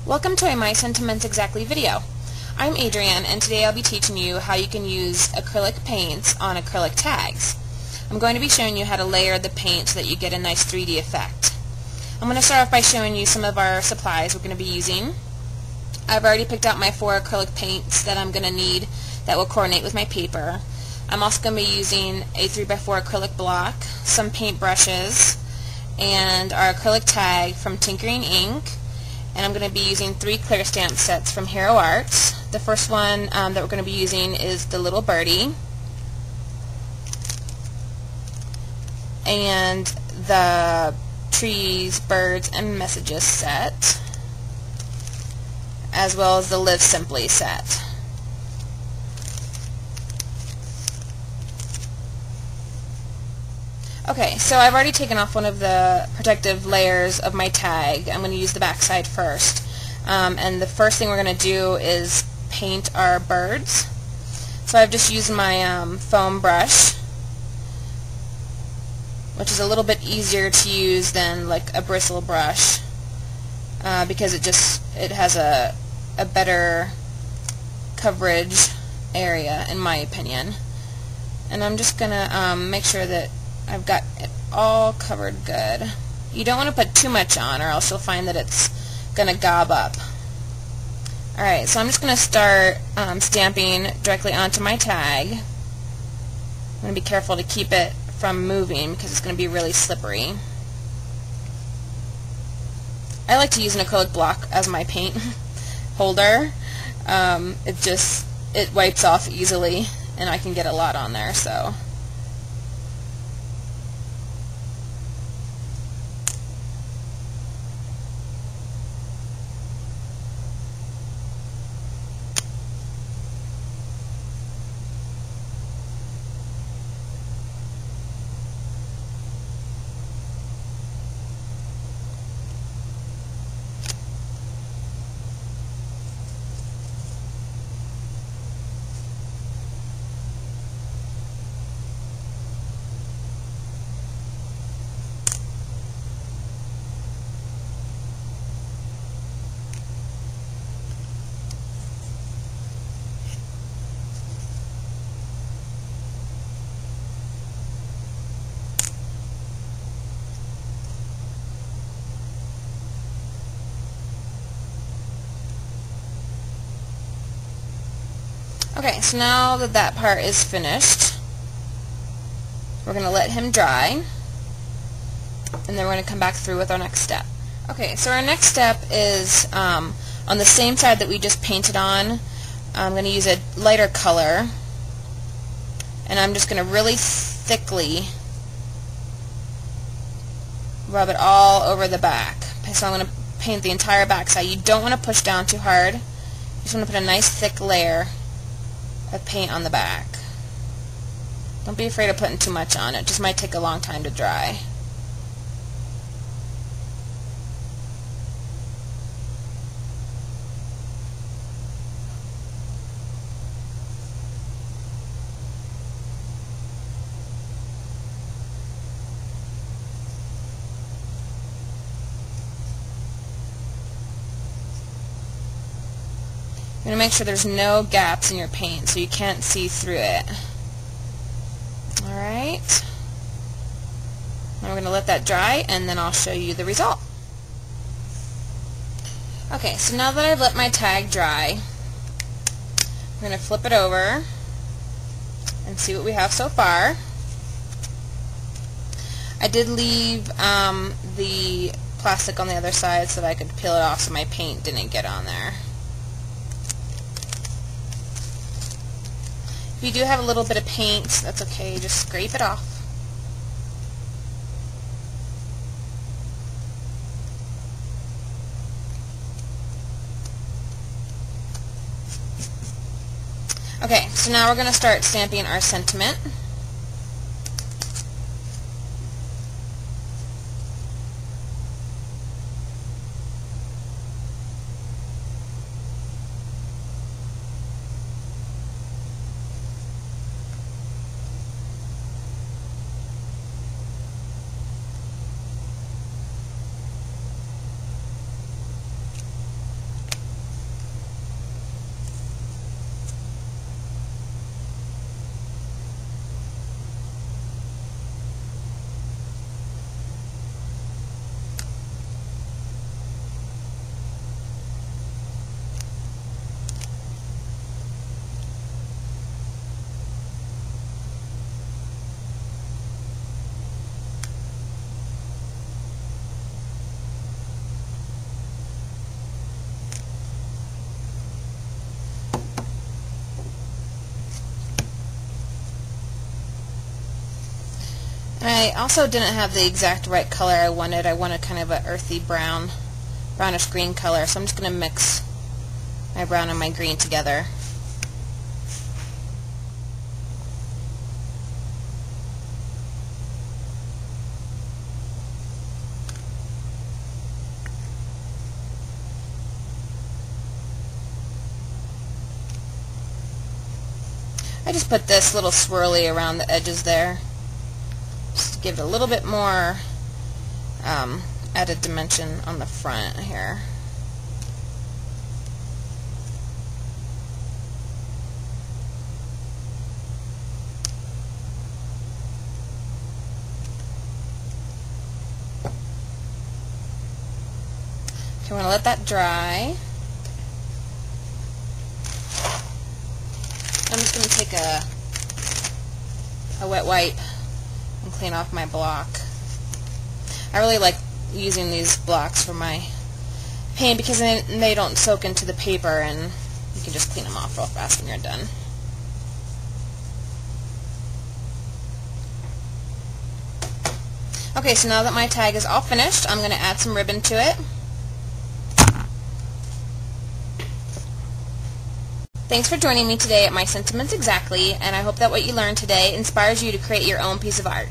Welcome to a My Sentiments Exactly video. I'm Adrienne, and today I'll be teaching you how you can use acrylic paints on acrylic tags. I'm going to be showing you how to layer the paint so that you get a nice 3D effect. I'm going to start off by showing you some of our supplies we're going to be using. I've already picked out my 4 acrylic paints that I'm going to need that will coordinate with my paper. I'm also going to be using a 3x4 acrylic block, some paint brushes, and our acrylic tag from Tinkering Ink. And I'm going to be using 3 clear stamp sets from Hero Arts. The first one that we're going to be using is the Little Birdie, and the Trees, Birds, and Messages set, as well as the Live Simply set. Okay, so I've already taken off one of the protective layers of my tag. I'm going to use the back side first. And the first thing we're going to do is paint our birds. So I've just used my foam brush, which is a little bit easier to use than like a bristle brush, because it has a better coverage area, in my opinion. And I'm just going to make sure that I've got it all covered good. You don't want to put too much on, or else you'll find that it's going to gob up. Alright, so I'm just going to start stamping directly onto my tag. I'm going to be careful to keep it from moving because it's going to be really slippery. I like to use an acrylic block as my paint holder. It wipes off easily, and I can get a lot on there, so. Okay, so now that that part is finished, we're going to let him dry, and then we're going to come back through with our next step. Okay, so our next step is on the same side that we just painted on. I'm going to use a lighter color, and I'm just going to really thickly rub it all over the back. So I'm going to paint the entire back side. You don't want to push down too hard. You just want to put a nice thick layer of paint on the back. Don't be afraid of putting too much on. It just might take a long time to dry. You're going to make sure there's no gaps in your paint so you can't see through it. Alright. Now we're going to let that dry, and then I'll show you the result. Okay, so now that I've let my tag dry, I'm going to flip it over and see what we have so far. I did leave the plastic on the other side so that I could peel it off so my paint didn't get on there. If you do have a little bit of paint, that's okay, just scrape it off. Okay, so now we're going to start stamping our sentiment. I also didn't have the exact right color I wanted. I wanted kind of an earthy brown, brownish green color, so I'm just going to mix my brown and my green together. I just put this little swirly around the edges there, just to give it a little bit more added dimension on the front here. Okay, we're going to let that dry. I'm just going to take a wet wipe and clean off my block. I really like using these blocks for my paint because then they don't soak into the paper and you can just clean them off real fast when you're done. Okay, so now that my tag is all finished, I'm going to add some ribbon to it. Thanks for joining me today at My Sentiments Exactly, and I hope that what you learned today inspires you to create your own piece of art.